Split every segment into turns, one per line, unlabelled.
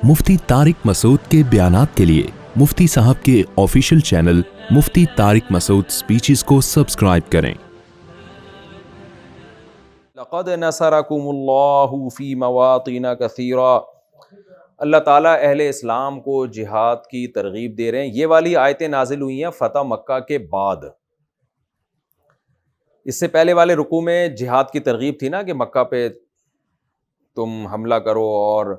مفتی طارق مسعود کے بیانات کے لیے مفتی صاحب کے آفیشیل چینل مفتی طارق مسعود سپیچز کو سبسکرائب کریں۔
لقد نصرکم اللہ فی مواطن کثیرا، اللہ تعالیٰ اہل اسلام کو جہاد کی ترغیب دے رہے ہیں۔ یہ والی آیتیں نازل ہوئی ہیں فتح مکہ کے بعد۔ اس سے پہلے والے رکوع میں جہاد کی ترغیب تھی نا کہ مکہ پہ تم حملہ کرو اور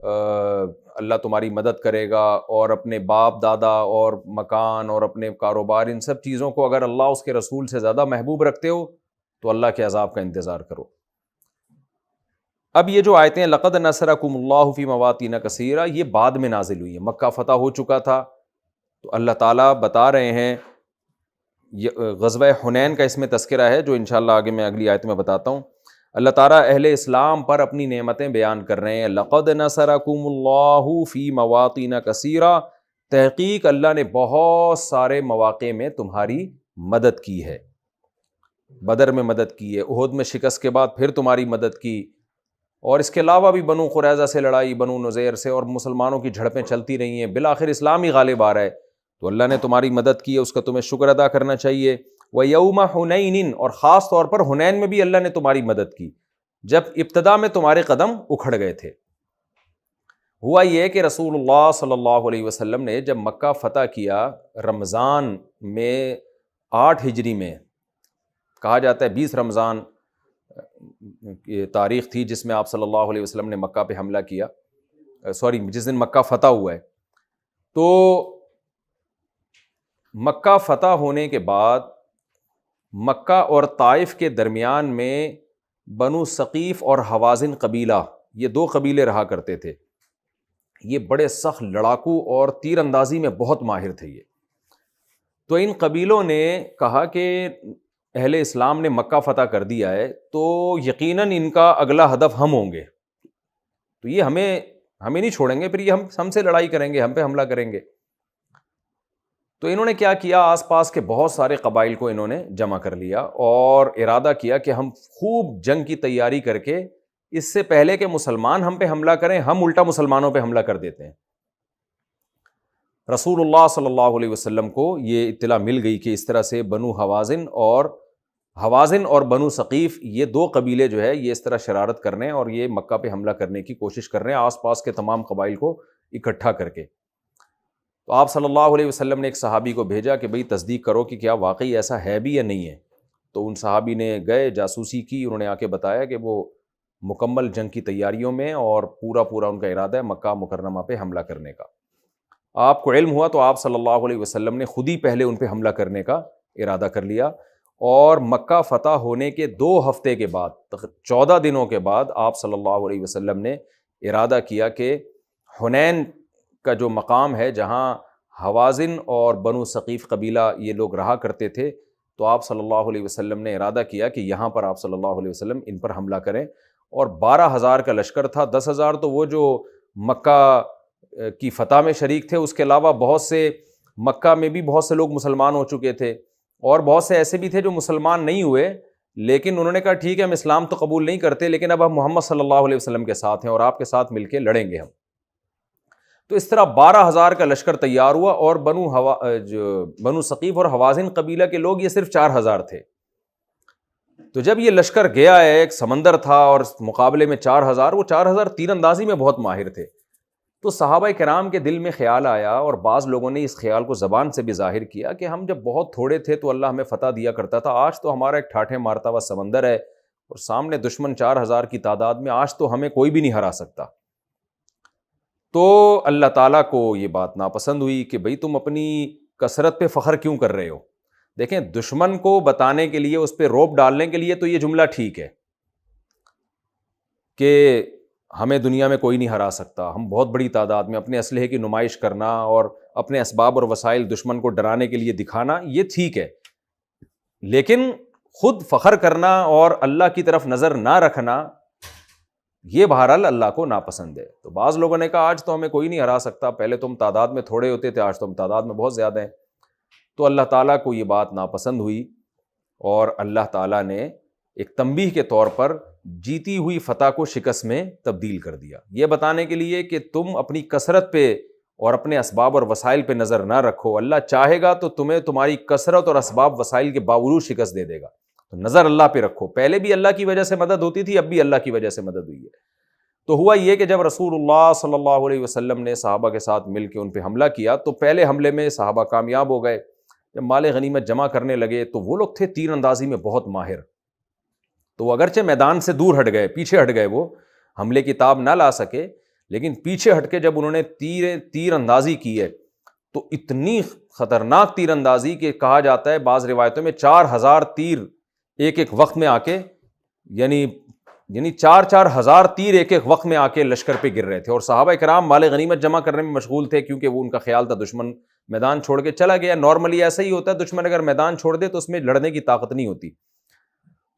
اللہ تمہاری مدد کرے گا، اور اپنے باپ دادا اور مکان اور اپنے کاروبار، ان سب چیزوں کو اگر اللہ اس کے رسول سے زیادہ محبوب رکھتے ہو تو اللہ کے عذاب کا انتظار کرو۔ اب یہ جو آیتیں لقد نصرکم اللہ فی مواطن کثیرہ، یہ بعد میں نازل ہوئی ہیں، مکہ فتح ہو چکا تھا۔ تو اللہ تعالیٰ بتا رہے ہیں، غزوہ حنین کا اس میں تذکرہ ہے جو انشاءاللہ آگے میں اگلی آیت میں بتاتا ہوں۔ اللہ تعالیٰ اہل اسلام پر اپنی نعمتیں بیان کر رہے ہیں۔ لقد نصرکم اللہ فی مواطن کثیرہ، تحقیق اللہ نے بہت سارے مواقع میں تمہاری مدد کی ہے۔ بدر میں مدد کی ہے، احد میں شکست کے بعد پھر تمہاری مدد کی، اور اس کے علاوہ بھی بنو قریظہ سے لڑائی، بنو نذیر سے، اور مسلمانوں کی جھڑپیں چلتی رہی ہیں، بالآخر اسلام ہی غالب آ رہا ہے۔ تو اللہ نے تمہاری مدد کی ہے، اس کا تمہیں شکر ادا کرنا چاہیے۔ وَيَوْمَ حُنَيْنٍ، اور خاص طور پر حنین میں بھی اللہ نے تمہاری مدد کی، جب ابتدا میں تمہارے قدم اکھڑ گئے تھے۔ ہوا یہ کہ رسول اللہ صلی اللہ علیہ وسلم نے جب مکہ فتح کیا، رمضان میں 8 ہجری میں، کہا جاتا ہے 20 رمضان یہ تاریخ تھی جس میں آپ صلی اللہ علیہ وسلم نے مکہ پہ حملہ کیا، جس دن مکہ فتح ہوا ہے۔ تو مکہ فتح ہونے کے بعد مکہ اور طائف کے درمیان میں بنو ثقیف اور حوازن قبیلہ، یہ 2 قبیلے رہا کرتے تھے۔ یہ بڑے سخت لڑاکو اور تیر اندازی میں بہت ماہر تھے یہ۔ تو ان قبیلوں نے کہا کہ اہل اسلام نے مکہ فتح کر دیا ہے تو یقیناً ان کا اگلا ہدف ہم ہوں گے، تو یہ ہمیں نہیں چھوڑیں گے، پھر یہ ہم سے لڑائی کریں گے، ہم پہ حملہ کریں گے۔ تو انہوں نے کیا کیا، آس پاس کے بہت سارے قبائل کو انہوں نے جمع کر لیا اور ارادہ کیا کہ ہم خوب جنگ کی تیاری کر کے اس سے پہلے کہ مسلمان ہم پہ حملہ کریں، ہم الٹا مسلمانوں پہ حملہ کر دیتے ہیں۔ رسول اللہ صلی اللہ علیہ وسلم کو یہ اطلاع مل گئی کہ اس طرح سے بنو حوازن اور بنو ثقیف، یہ 2 قبیلے جو ہے یہ اس طرح شرارت کر رہے ہیں اور یہ مکہ پہ حملہ کرنے کی کوشش کر رہے ہیں آس پاس کے تمام قبائل کو اکٹھا کر کے۔ تو آپ صلی اللہ علیہ وسلم نے ایک صحابی کو بھیجا کہ بھئی تصدیق کرو کہ کیا واقعی ایسا ہے بھی یا نہیں ہے۔ تو ان صحابی نے گئے، جاسوسی کی، انہوں نے آ کے بتایا کہ وہ مکمل جنگ کی تیاریوں میں اور پورا ان کا ارادہ ہے مکہ مکرمہ پہ حملہ کرنے کا۔ آپ کو علم ہوا تو آپ صلی اللہ علیہ وسلم نے خود ہی پہلے ان پہ حملہ کرنے کا ارادہ کر لیا، اور مکہ فتح ہونے کے 2 ہفتے کے بعد، 14 دنوں کے بعد، آپ صلی اللہ علیہ وسلم نے ارادہ کیا کہ حنین کا جو مقام ہے جہاں حوازن اور بنو ثقیف قبیلہ یہ لوگ رہا کرتے تھے، تو آپ صلی اللہ علیہ وسلم نے ارادہ کیا کہ یہاں پر آپ صلی اللہ علیہ وسلم ان پر حملہ کریں۔ اور 12,000 کا لشکر تھا، 10,000 تو وہ جو مکہ کی فتح میں شریک تھے، اس کے علاوہ بہت سے مکہ میں بھی بہت سے لوگ مسلمان ہو چکے تھے، اور بہت سے ایسے بھی تھے جو مسلمان نہیں ہوئے، لیکن انہوں نے کہا ٹھیک ہے ہم اسلام تو قبول نہیں کرتے، لیکن اب ہم محمد صلی اللہ علیہ وسلم کے ساتھ ہیں اور آپ کے ساتھ مل کے لڑیں گے ہم۔ تو اس طرح 12,000 کا لشکر تیار ہوا، اور بنو ثقیف اور حوازن قبیلہ کے لوگ یہ صرف 4,000 تھے۔ تو جب یہ لشکر گیا ہے، ایک سمندر تھا اور مقابلے میں 4,000، وہ 4,000 تیر اندازی میں بہت ماہر تھے۔ تو صحابہ کرام کے دل میں خیال آیا، اور بعض لوگوں نے اس خیال کو زبان سے بھی ظاہر کیا کہ ہم جب بہت تھوڑے تھے تو اللہ ہمیں فتح دیا کرتا تھا، آج تو ہمارا ایک ٹھاٹھے مارتا ہوا سمندر ہے اور سامنے دشمن 4,000 کی تعداد میں، آج تو ہمیں کوئی بھی نہیں ہرا سکتا۔ تو اللہ تعالیٰ کو یہ بات ناپسند ہوئی کہ بھئی تم اپنی کثرت پہ فخر کیوں کر رہے ہو۔ دیکھیں، دشمن کو بتانے کے لیے، اس پہ روب ڈالنے کے لیے تو یہ جملہ ٹھیک ہے کہ ہمیں دنیا میں کوئی نہیں ہرا سکتا، ہم بہت بڑی تعداد میں، اپنے اسلحے کی نمائش کرنا اور اپنے اسباب اور وسائل دشمن کو ڈرانے کے لیے دکھانا، یہ ٹھیک ہے، لیکن خود فخر کرنا اور اللہ کی طرف نظر نہ رکھنا، یہ بہرحال اللہ کو ناپسند ہے۔ تو بعض لوگوں نے کہا آج تو ہمیں کوئی نہیں ہرا سکتا، پہلے تم تعداد میں تھوڑے ہوتے تھے، آج تو ہم تعداد میں بہت زیادہ ہیں۔ تو اللہ تعالیٰ کو یہ بات ناپسند ہوئی، اور اللہ تعالیٰ نے ایک تنبیہ کے طور پر جیتی ہوئی فتح کو شکست میں تبدیل کر دیا، یہ بتانے کے لیے کہ تم اپنی کثرت پہ اور اپنے اسباب اور وسائل پہ نظر نہ رکھو، اللہ چاہے گا تو تمہیں تمہاری کثرت اور اسباب وسائل کے باوجود شکست دے دے گا، تو نظر اللہ پہ رکھو۔ پہلے بھی اللہ کی وجہ سے مدد ہوتی تھی، اب بھی اللہ کی وجہ سے مدد ہوئی ہے۔ تو ہوا یہ کہ جب رسول اللہ صلی اللہ علیہ وسلم نے صحابہ کے ساتھ مل کے ان پہ حملہ کیا تو پہلے حملے میں صحابہ کامیاب ہو گئے۔ جب مال غنیمت جمع کرنے لگے تو وہ لوگ تھے تیر اندازی میں بہت ماہر، تو وہ اگرچہ میدان سے دور ہٹ گئے، پیچھے ہٹ گئے، وہ حملے کی تاب نہ لا سکے، لیکن پیچھے ہٹ کے جب انہوں نے تیر اندازی کی ہے تو اتنی خطرناک تیر اندازی کہ کہا جاتا ہے بعض روایتوں میں 4000 تیر ایک ایک وقت میں آ کے یعنی 4,000 تیر ایک ایک وقت میں آ کے لشکر پہ گر رہے تھے، اور صحابہ کرام مال غنیمت جمع کرنے میں مشغول تھے کیونکہ وہ ان کا خیال تھا دشمن میدان چھوڑ کے چلا گیا۔ نارملی ایسا ہی ہوتا ہے، دشمن اگر میدان چھوڑ دے تو اس میں لڑنے کی طاقت نہیں ہوتی،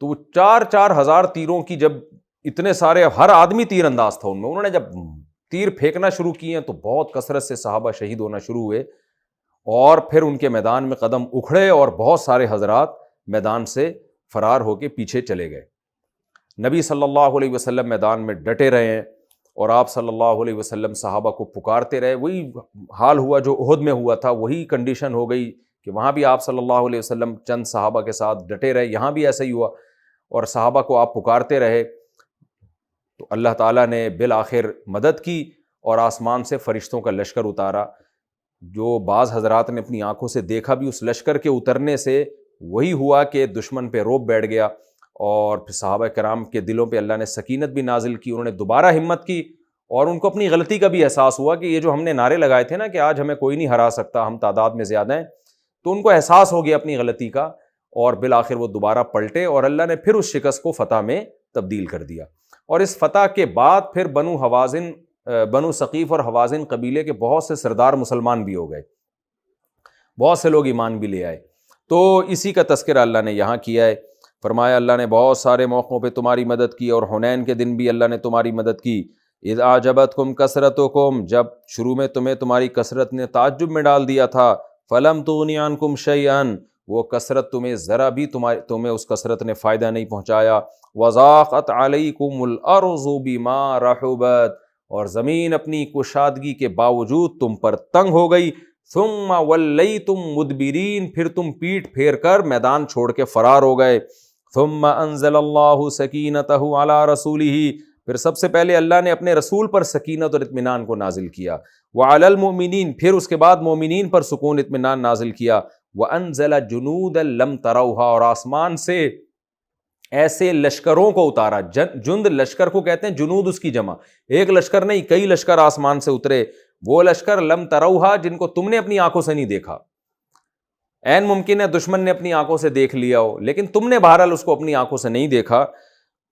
تو وہ 4,000 تیروں کی جب اتنے سارے ہر آدمی تیر انداز تھا ان میں، انہوں نے جب تیر پھینکنا شروع کیے ہیں تو بہت کثرت سے صحابہ شہید ہونا شروع ہوئے، اور پھر ان کے میدان میں قدم اکھڑے اور بہت سارے حضرات میدان سے فرار ہو کے پیچھے چلے گئے۔ نبی صلی اللہ علیہ وسلم میدان میں ڈٹے رہے ہیں اور آپ صلی اللہ علیہ وسلم صحابہ کو پکارتے رہے، وہی حال ہوا جو احد میں ہوا تھا، وہی کنڈیشن ہو گئی کہ وہاں بھی آپ صلی اللہ علیہ وسلم چند صحابہ کے ساتھ ڈٹے رہے، یہاں بھی ایسا ہی ہوا اور صحابہ کو آپ پکارتے رہے، تو اللہ تعالیٰ نے بالآخر مدد کی اور آسمان سے فرشتوں کا لشکر اتارا، جو بعض حضرات نے اپنی آنکھوں سے دیکھا بھی، اس لشکر کے اترنے سے وہی ہوا کہ دشمن پہ روب بیٹھ گیا، اور پھر صحابہ کرام کے دلوں پہ اللہ نے سکینت بھی نازل کی، انہوں نے دوبارہ ہمت کی اور ان کو اپنی غلطی کا بھی احساس ہوا کہ یہ جو ہم نے نعرے لگائے تھے نا کہ آج ہمیں کوئی نہیں ہرا سکتا، ہم تعداد میں زیادہ ہیں، تو ان کو احساس ہو گیا اپنی غلطی کا، اور بالآخر وہ دوبارہ پلٹے اور اللہ نے پھر اس شکست کو فتح میں تبدیل کر دیا۔ اور اس فتح کے بعد پھر بنو ثقیف اور حوازن قبیلے کے بہت سے سردار مسلمان بھی ہو گئے، بہت سے لوگ ایمان بھی لے آئے، تو اسی کا تذکرہ اللہ نے یہاں کیا ہے۔ فرمایا اللہ نے بہت سارے موقعوں پہ تمہاری مدد کی، اور حنین کے دن بھی اللہ نے تمہاری مدد کی۔ اذ اعجبتکم کثرتکم، جب شروع میں تمہاری کثرت نے تعجب میں ڈال دیا تھا، فلم تغنی عنکم شیئا، وہ کثرت تمہیں ذرا بھی تمہیں اس کثرت نے فائدہ نہیں پہنچایا، وضاقت علیکم الارض بما رحبت، اور زمین اپنی کشادگی کے باوجود تم پر تنگ ہو گئی، ثم ولیتم مدبرین، پھر تم پیٹ پھیر کر میدان چھوڑ کے فرار ہو گئے، ثم انزل اللہ سکینتہ علی رسولہ، پھر سب سے پہلے اللہ نے اپنے رسول پر سکینت اور اطمینان کو نازل کیا، وعلی المؤمنین، پھر اس کے بعد مومنین پر سکون اطمینان نازل کیا، وانزل جنودا لم تروها، اور آسمان سے ایسے لشکروں کو اتارا، جند لشکر کو کہتے ہیں، جنود اس کی جمع، ایک لشکر نہیں کئی لشکر آسمان سے اترے، وہ لشکر لم تروها جن کو تم نے اپنی آنکھوں سے نہیں دیکھا، عین ممکن ہے دشمن نے اپنی آنکھوں سے دیکھ لیا ہو لیکن تم نے بہرحال اس کو اپنی آنکھوں سے نہیں دیکھا،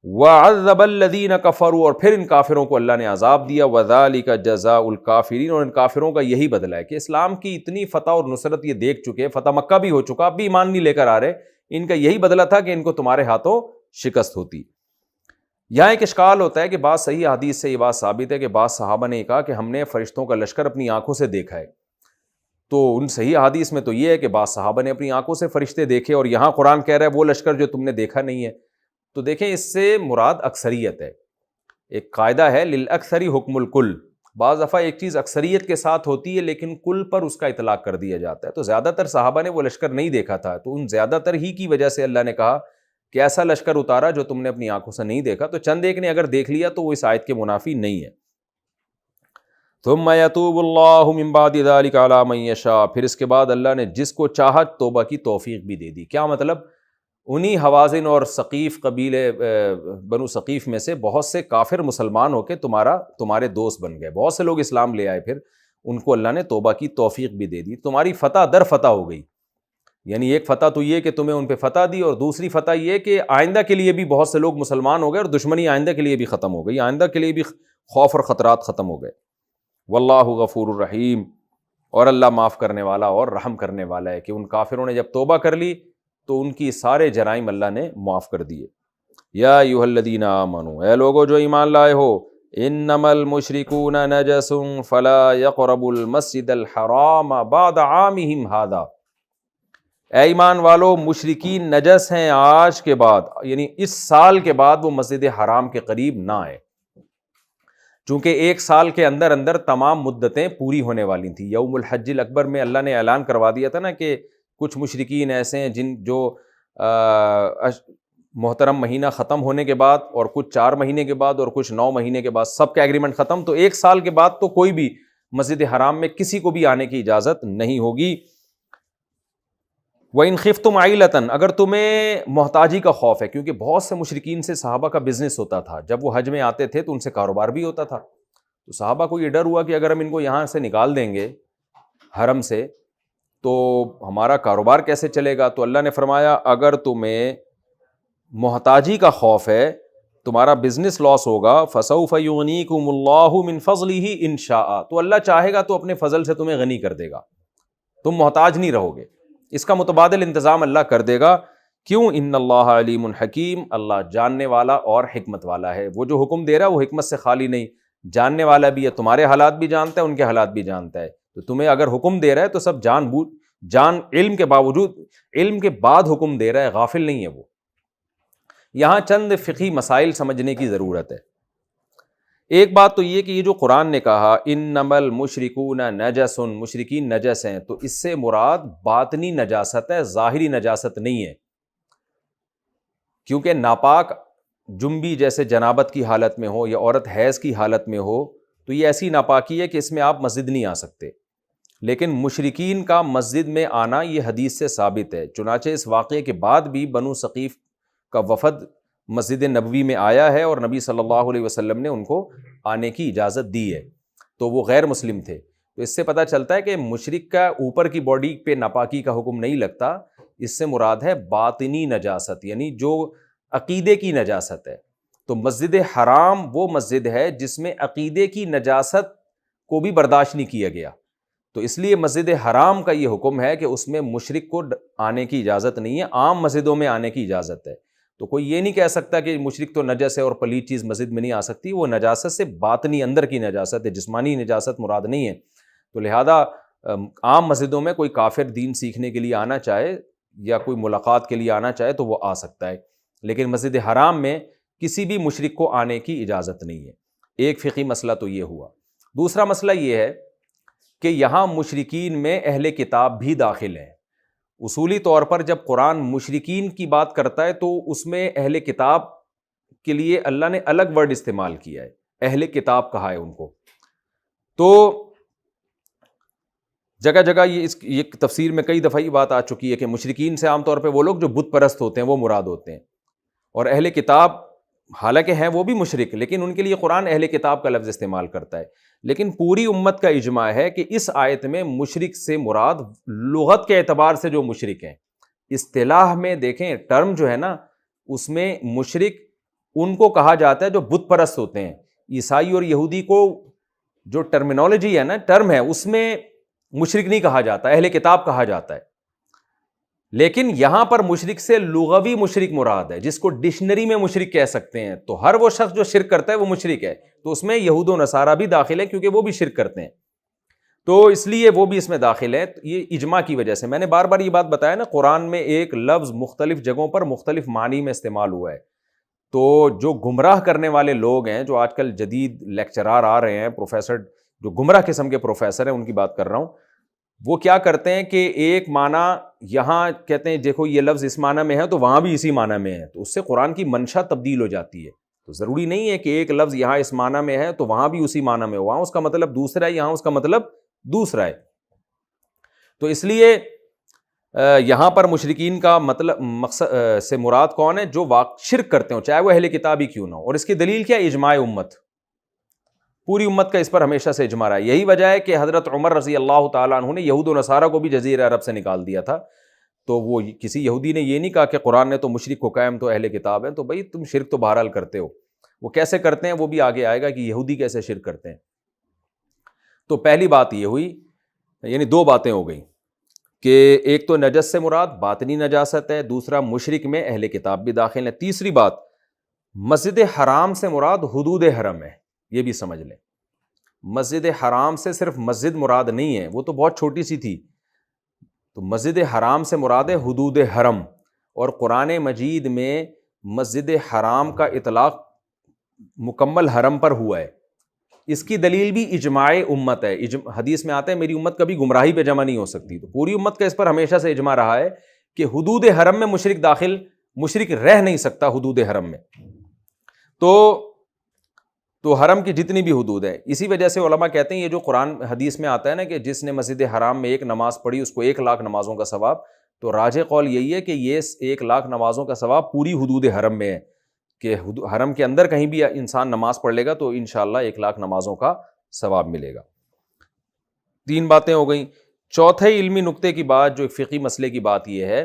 وعذب الذین کفروا، اور پھر ان کافروں کو اللہ نے عذاب دیا، وذالک جزاء الکافرین، اور ان کافروں کا یہی بدلہ ہے کہ اسلام کی اتنی فتح اور نصرت یہ دیکھ چکے، فتح مکہ بھی ہو چکا، اب بھی ایمان نہیں لے کر آ رہے، ان کا یہی بدلہ تھا کہ ان کو تمہارے ہاتھوں شکست ہوتی۔ یہاں ایک اشکال ہوتا ہے کہ بعض صحیح حدیث سے یہ بات ثابت ہے کہ بعض صحابہ نے کہا کہ ہم نے فرشتوں کا لشکر اپنی آنکھوں سے دیکھا ہے، تو ان صحیح حدیث میں تو یہ ہے کہ بعض صحابہ نے اپنی آنکھوں سے فرشتے دیکھے، اور یہاں قرآن کہہ رہا ہے وہ لشکر جو تم نے دیکھا نہیں ہے، تو دیکھیں اس سے مراد اکثریت ہے، ایک قاعدہ ہے للاکثر حکم الکل، بعض دفعہ ایک چیز اکثریت کے ساتھ ہوتی ہے لیکن کل پر اس کا اطلاق کر دیا جاتا ہے، تو زیادہ تر صحابہ نے وہ لشکر نہیں دیکھا تھا، تو ان زیادہ تر ہی کی وجہ سے اللہ نے کہا کہ ایسا لشکر اتارا جو تم نے اپنی آنکھوں سے نہیں دیکھا، تو چند ایک نے اگر دیکھ لیا تو وہ اس آیت کے منافی نہیں ہے۔ ثم یتوب اللہ من بعد ذلک علی من یشاء، پھر اس کے بعد اللہ نے جس کو چاہا توبہ کی توفیق بھی دے دی۔ کیا مطلب؟ انہی حوازن اور ثقیف قبیلے بنو ثقیف میں سے بہت سے کافر مسلمان ہو کے تمہارے دوست بن گئے، بہت سے لوگ اسلام لے آئے، پھر ان کو اللہ نے توبہ کی توفیق بھی دے دی، تمہاری فتح در فتح ہو گئی، یعنی ایک فتح تو یہ کہ تمہیں ان پہ فتح دی، اور دوسری فتح یہ کہ آئندہ کے لیے بھی بہت سے لوگ مسلمان ہو گئے اور دشمنی آئندہ کے لیے بھی ختم ہو گئی، آئندہ کے لیے بھی خوف اور خطرات ختم ہو گئے۔ واللہ غفور الرحیم، اور اللہ معاف کرنے والا اور رحم کرنے والا ہے کہ ان کافروں نے جب توبہ کر لی تو ان کی سارے جرائم اللہ نے معاف کر دیے۔ یا ایھا الذین آمنوا، اے لوگو جو ایمان لائے ہو، انما المشرکون نجس فلا یقربوا المسجد الحرام بعد عامہم ھذا، اے ایمان والو مشرکین نجس ہیں آج کے بعد، یعنی اس سال کے بعد وہ مسجد حرام کے قریب نہ آئے، چونکہ ایک سال کے اندر اندر تمام مدتیں پوری ہونے والی تھیں۔ یوم الحج الاکبر میں اللہ نے اعلان کروا دیا تھا نا کہ کچھ مشرکین ایسے ہیں جو محترم مہینہ ختم ہونے کے بعد، اور کچھ 4 مہینے کے بعد، اور کچھ 9 مہینے کے بعد، سب کا ایگریمنٹ ختم، تو ایک سال کے بعد تو کوئی بھی مسجد حرام میں کسی کو بھی آنے کی اجازت نہیں ہوگی۔ وَإِنْ خِفْتُمْ عَيْلَةً، اگر تمہیں محتاجی کا خوف ہے، کیونکہ بہت سے مشرکین سے صحابہ کا بزنس ہوتا تھا، جب وہ حج میں آتے تھے تو ان سے کاروبار بھی ہوتا تھا، تو صحابہ کو یہ ڈر ہوا کہ اگر ہم ان کو یہاں سے نکال دیں گے حرم سے تو ہمارا کاروبار کیسے چلے گا؟ تو اللہ نے فرمایا اگر تمہیں محتاجی کا خوف ہے، تمہارا بزنس لاس ہوگا، فَسَوْفَ يُغْنِيكُمُ اللَّهُ مِنْ فَضْلِهِ إِنْ شَاءَ، تو اللہ چاہے گا تو اپنے فضل سے تمہیں غنی کر دے گا، تم محتاج نہیں رہو گے، اس کا متبادل انتظام اللہ کر دے گا۔ کیوں؟ ان اللہ علیم حکیم، اللہ جاننے والا اور حکمت والا ہے، وہ جو حکم دے رہا ہے وہ حکمت سے خالی نہیں، جاننے والا بھی ہے، تمہارے حالات بھی جانتا ہے، ان کے حالات بھی جانتا ہے، تو تمہیں اگر حکم دے رہا ہے تو سب علم کے باوجود، علم کے بعد حکم دے رہا ہے، غافل نہیں ہے وہ۔ یہاں چند فقہی مسائل سمجھنے کی ضرورت ہے۔ ایک بات تو یہ کہ یہ جو قرآن نے کہا انما المشرکون نجس، مشرکین نجس ہیں، تو اس سے مراد باطنی نجاست ہے، ظاہری نجاست نہیں ہے، کیونکہ ناپاک جنبی جیسے جنابت کی حالت میں ہو یا عورت حیض کی حالت میں ہو تو یہ ایسی ناپاکی ہے کہ اس میں آپ مسجد نہیں آ سکتے، لیکن مشرکین کا مسجد میں آنا یہ حدیث سے ثابت ہے، چنانچہ اس واقعے کے بعد بھی بنو ثقیف کا وفد مسجد نبوی میں آیا ہے اور نبی صلی اللہ علیہ وسلم نے ان کو آنے کی اجازت دی ہے، تو وہ غیر مسلم تھے، تو اس سے پتہ چلتا ہے کہ مشرک کا اوپر کی باڈی پہ ناپاکی کا حکم نہیں لگتا، اس سے مراد ہے باطنی نجاست، یعنی جو عقیدے کی نجاست ہے، تو مسجد حرام وہ مسجد ہے جس میں عقیدے کی نجاست کو بھی برداشت نہیں کیا گیا، تو اس لیے مسجد حرام کا یہ حکم ہے کہ اس میں مشرک کو آنے کی اجازت نہیں ہے، عام مسجدوں میں آنے کی اجازت ہے، تو کوئی یہ نہیں کہہ سکتا کہ مشرک تو نجس ہے اور پلیت چیز مسجد میں نہیں آ سکتی، وہ نجاست سے باطنی اندر کی نجاست ہے، جسمانی نجاست مراد نہیں ہے، تو لہذا عام مسجدوں میں کوئی کافر دین سیکھنے کے لیے آنا چاہے یا کوئی ملاقات کے لیے آنا چاہے تو وہ آ سکتا ہے، لیکن مسجد حرام میں کسی بھی مشرک کو آنے کی اجازت نہیں ہے۔ ایک فقہی مسئلہ تو یہ ہوا۔ دوسرا مسئلہ یہ ہے کہ یہاں مشرکین میں اہل کتاب بھی داخل ہیں۔ اصولی طور پر جب قرآن مشرکین کی بات کرتا ہے تو اس میں اہل کتاب کے لیے اللہ نے الگ ورڈ استعمال کیا ہے، اہل کتاب کہا ہے ان کو، تو جگہ جگہ یہ تفسیر میں کئی دفعہ یہ بات آ چکی ہے کہ مشرکین سے عام طور پہ وہ لوگ جو بت پرست ہوتے ہیں وہ مراد ہوتے ہیں، اور اہل کتاب حالانکہ ہیں وہ بھی مشرک، لیکن ان کے لیے قرآن اہل کتاب کا لفظ استعمال کرتا ہے، لیکن پوری امت کا اجماع ہے کہ اس آیت میں مشرک سے مراد لغت کے اعتبار سے جو مشرک ہیں، اصطلاح میں دیکھیں ٹرم جو ہے نا اس میں مشرک ان کو کہا جاتا ہے جو بت پرست ہوتے ہیں، عیسائی اور یہودی کو جو ٹرمینالوجی ہے نا ٹرم ہے اس میں مشرک نہیں کہا جاتا، اہل کتاب کہا جاتا ہے، لیکن یہاں پر مشرک سے لغوی مشرک مراد ہے جس کو ڈکشنری میں مشرک کہہ سکتے ہیں، تو ہر وہ شخص جو شرک کرتا ہے وہ مشرک ہے، تو اس میں یہود و نصارہ بھی داخل ہے کیونکہ وہ بھی شرک کرتے ہیں، تو اس لیے وہ بھی اس میں داخل ہے، یہ اجماع کی وجہ سے۔ میں نے بار بار یہ بات بتایا نا، قرآن میں ایک لفظ مختلف جگہوں پر مختلف معنی میں استعمال ہوا ہے، تو جو گمراہ کرنے والے لوگ ہیں، جو آج کل جدید لیکچرار آ رہے ہیں، پروفیسر جو گمراہ قسم کے پروفیسر ہیں ان کی بات کر رہا ہوں، وہ کیا کرتے ہیں کہ ایک معنی یہاں کہتے ہیں دیکھو یہ لفظ اس معنی میں ہے تو وہاں بھی اسی معنی میں ہے، تو اس سے قرآن کی منشا تبدیل ہو جاتی ہے، تو ضروری نہیں ہے کہ ایک لفظ یہاں اس معنی میں ہے تو وہاں بھی اسی معنی میں ہو، وہاں اس کا مطلب دوسرا ہے، یہاں اس کا مطلب دوسرا ہے، تو اس لیے یہاں پر مشرکین کا مطلب مقصد سے مراد کون ہے؟ جو شرک کرتے ہوں، چاہے وہ اہل کتاب ہی کیوں نہ ہو، اور اس کی دلیل کیا؟ اجماع امت، پوری امت کا اس پر ہمیشہ سے اجماع ہے، یہی وجہ ہے کہ حضرت عمر رضی اللہ تعالیٰ عنہ نے یہود و نصارہ کو بھی جزیرہ عرب سے نکال دیا تھا، تو وہ کسی یہودی نے یہ نہیں کہا کہ قرآن نے تو مشرک کو قائم تو اہل کتاب ہے، تو بھائی تم شرک تو بہرحال کرتے ہو، وہ کیسے کرتے ہیں وہ بھی آگے آئے گا کہ یہودی کیسے شرک کرتے ہیں۔ تو پہلی بات یہ ہوئی، یعنی دو باتیں ہو گئیں کہ ایک تو نجس سے مراد باطنی نجاست ہے، دوسرا مشرک میں اہل کتاب بھی داخل ہے۔ تیسری بات، مسجد حرام سے مراد حدود حرم ہے، یہ بھی سمجھ لیں، مسجد حرام سے صرف مسجد مراد نہیں ہے، وہ تو بہت چھوٹی سی تھی، تو مسجد حرام سے مراد ہے حدود حرم، اور قرآن مجید میں مسجد حرام کا اطلاق مکمل حرم پر ہوا ہے۔ اس کی دلیل بھی اجماع امت ہے، حدیث میں آتا ہے میری امت کبھی گمراہی پہ جمع نہیں ہو سکتی، تو پوری امت کا اس پر ہمیشہ سے اجماع رہا ہے کہ حدود حرم میں مشرک رہ نہیں سکتا حدود حرم میں، تو حرم کی جتنی بھی حدود ہیں۔ اسی وجہ سے علماء کہتے ہیں یہ جو قرآن حدیث میں آتا ہے نا کہ جس نے مسجد حرام میں ایک نماز پڑھی اس کو 1,00,000 نمازوں کا ثواب، تو راجح قول یہی ہے کہ یہ 1,00,000 نمازوں کا ثواب پوری حدود حرم میں ہے، کہ حرم کے اندر کہیں بھی انسان نماز پڑھ لے گا تو انشاءاللہ 1,00,000 نمازوں کا ثواب ملے گا۔ 3 باتیں ہو گئیں۔ چوتھے علمی نقطے کی بات، جو فقہی مسئلے کی بات، یہ ہے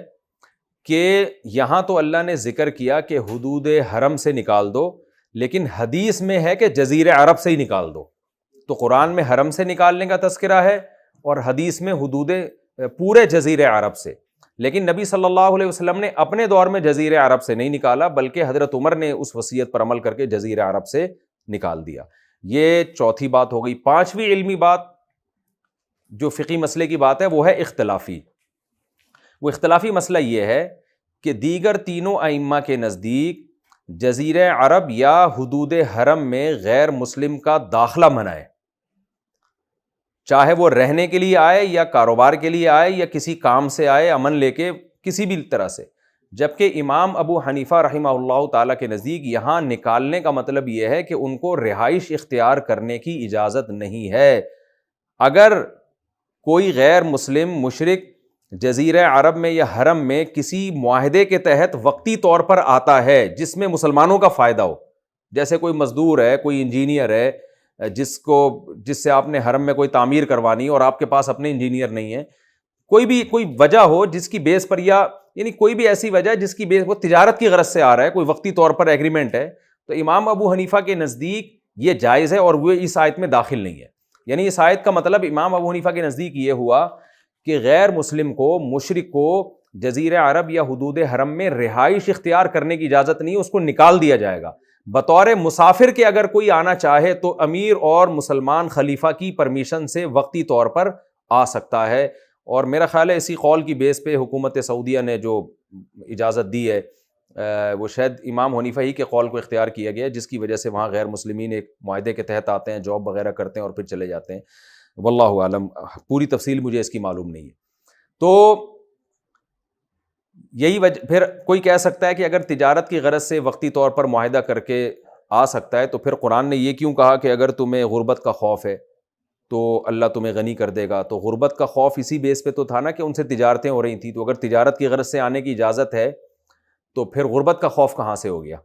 کہ یہاں تو اللہ نے ذکر کیا کہ حدود حرم سے نکال دو، لیکن حدیث میں ہے کہ جزیرہ عرب سے ہی نکال دو، تو قرآن میں حرم سے نکالنے کا تذکرہ ہے اور حدیث میں حدود پورے جزیرہ عرب سے، لیکن نبی صلی اللہ علیہ وسلم نے اپنے دور میں جزیرہ عرب سے نہیں نکالا، بلکہ حضرت عمر نے اس وصیت پر عمل کر کے جزیرہ عرب سے نکال دیا۔ یہ چوتھی بات ہو گئی۔ 5ویں علمی بات جو فقہی مسئلے کی بات ہے وہ ہے اختلافی۔ وہ اختلافی مسئلہ یہ ہے کہ دیگر تینوں ائمہ کے نزدیک جزیرہ عرب یا حدود حرم میں غیر مسلم کا داخلہ منع ہے، چاہے وہ رہنے کے لیے آئے یا کاروبار کے لیے آئے یا کسی کام سے آئے، امن لے کے کسی بھی طرح سے، جبکہ امام ابو حنیفہ رحمہ اللہ تعالیٰ کے نزدیک یہاں نکالنے کا مطلب یہ ہے کہ ان کو رہائش اختیار کرنے کی اجازت نہیں ہے۔ اگر کوئی غیر مسلم مشرک جزیرہ عرب میں یا حرم میں کسی معاہدے کے تحت وقتی طور پر آتا ہے جس میں مسلمانوں کا فائدہ ہو، جیسے کوئی مزدور ہے، کوئی انجینئر ہے جس سے آپ نے حرم میں کوئی تعمیر کروانی اور آپ کے پاس اپنے انجینئر نہیں ہے، کوئی وجہ ہو جس کی بیس پر، یا یعنی کوئی بھی ایسی وجہ جس کی بیس وہ تجارت کی غرض سے آ رہا ہے، کوئی وقتی طور پر ایگریمنٹ ہے، تو امام ابو حنیفہ کے نزدیک یہ جائز ہے اور وہ اس آیت میں داخل نہیں ہے۔ یعنی اس آیت کا مطلب امام ابو حنیفہ کے نزدیک یہ ہوا کہ غیر مسلم کو، مشرک کو جزیرہ عرب یا حدود حرم میں رہائش اختیار کرنے کی اجازت نہیں، اس کو نکال دیا جائے گا۔ بطور مسافر کے اگر کوئی آنا چاہے تو امیر اور مسلمان خلیفہ کی پرمیشن سے وقتی طور پر آ سکتا ہے، اور میرا خیال ہے اسی قول کی بیس پہ حکومت سعودیہ نے جو اجازت دی ہے وہ شاید امام حنیفہ ہی کے قول کو اختیار کیا گیا ہے، جس کی وجہ سے وہاں غیر مسلمین ایک معاہدے کے تحت آتے ہیں، جاب وغیرہ کرتے ہیں اور پھر چلے جاتے ہیں۔ واللہ عالم، پوری تفصیل مجھے اس کی معلوم نہیں ہے۔ تو یہی وجہ، پھر کوئی کہہ سکتا ہے کہ اگر تجارت کی غرض سے وقتی طور پر معاہدہ کر کے آ سکتا ہے تو پھر قرآن نے یہ کیوں کہا کہ اگر تمہیں غربت کا خوف ہے تو اللہ تمہیں غنی کر دے گا؟ تو غربت کا خوف اسی بیس پہ تو تھا نا کہ ان سے تجارتیں ہو رہی تھیں، تو اگر تجارت کی غرض سے آنے کی اجازت ہے تو پھر غربت کا خوف کہاں سے ہو گیا؟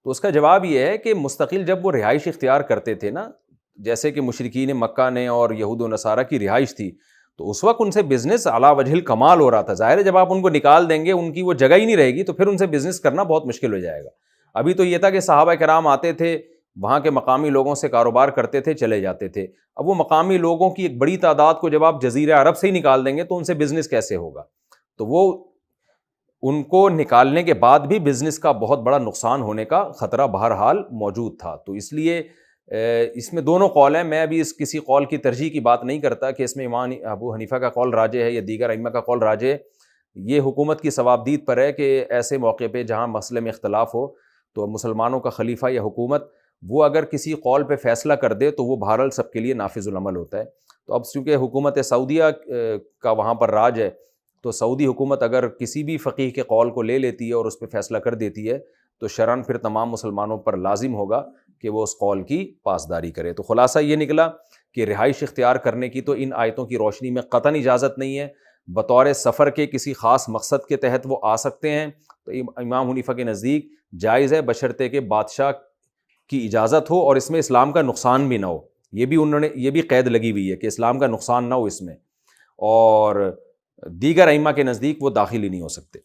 تو اس کا جواب یہ ہے کہ مستقل جب وہ رہائش اختیار کرتے تھے نا، جیسے کہ مشرکین مکہ نے اور یہود و نصارہ کی رہائش تھی، تو اس وقت ان سے بزنس علی وجہ الکمال ہو رہا تھا۔ ظاہر ہے جب آپ ان کو نکال دیں گے، ان کی وہ جگہ ہی نہیں رہے گی، تو پھر ان سے بزنس کرنا بہت مشکل ہو جائے گا۔ ابھی تو یہ تھا کہ صحابہ کرام آتے تھے، وہاں کے مقامی لوگوں سے کاروبار کرتے تھے، چلے جاتے تھے۔ اب وہ مقامی لوگوں کی ایک بڑی تعداد کو جب آپ جزیرہ عرب سے ہی نکال دیں گے تو ان سے بزنس کیسے ہوگا؟ تو وہ ان کو نکالنے کے بعد بھی بزنس کا بہت بڑا نقصان ہونے کا خطرہ بہرحال موجود تھا۔ تو اس لیے اس میں دونوں قول ہیں۔ میں ابھی اس کسی قول کی ترجیح کی بات نہیں کرتا کہ اس میں امام ابو حنیفہ کا قول راجح ہے یا دیگر ائمہ کا قول راجح ہے۔ یہ حکومت کی ثوابدید پر ہے کہ ایسے موقع پہ جہاں مسئلے میں اختلاف ہو تو مسلمانوں کا خلیفہ یا حکومت وہ اگر کسی قول پہ فیصلہ کر دے تو وہ بہرحال سب کے لیے نافذ العمل ہوتا ہے۔ تو اب چونکہ حکومت سعودیہ کا وہاں پر راج ہے، تو سعودی حکومت اگر کسی بھی فقیہ کے قول کو لے لیتی ہے اور اس پہ فیصلہ کر دیتی ہے تو شرعاً پھر تمام مسلمانوں پر لازم ہوگا کہ وہ اس قول کی پاسداری کرے۔ تو خلاصہ یہ نکلا کہ رہائش اختیار کرنے کی تو ان آیتوں کی روشنی میں قطعاً اجازت نہیں ہے۔ بطور سفر کے کسی خاص مقصد کے تحت وہ آ سکتے ہیں، تو امام حنیفہ کے نزدیک جائز ہے، بشرطے کہ بادشاہ کی اجازت ہو اور اس میں اسلام کا نقصان بھی نہ ہو۔ یہ بھی قید لگی ہوئی ہے کہ اسلام کا نقصان نہ ہو اس میں، اور دیگر ائمہ کے نزدیک وہ داخل ہی نہیں ہو سکتے۔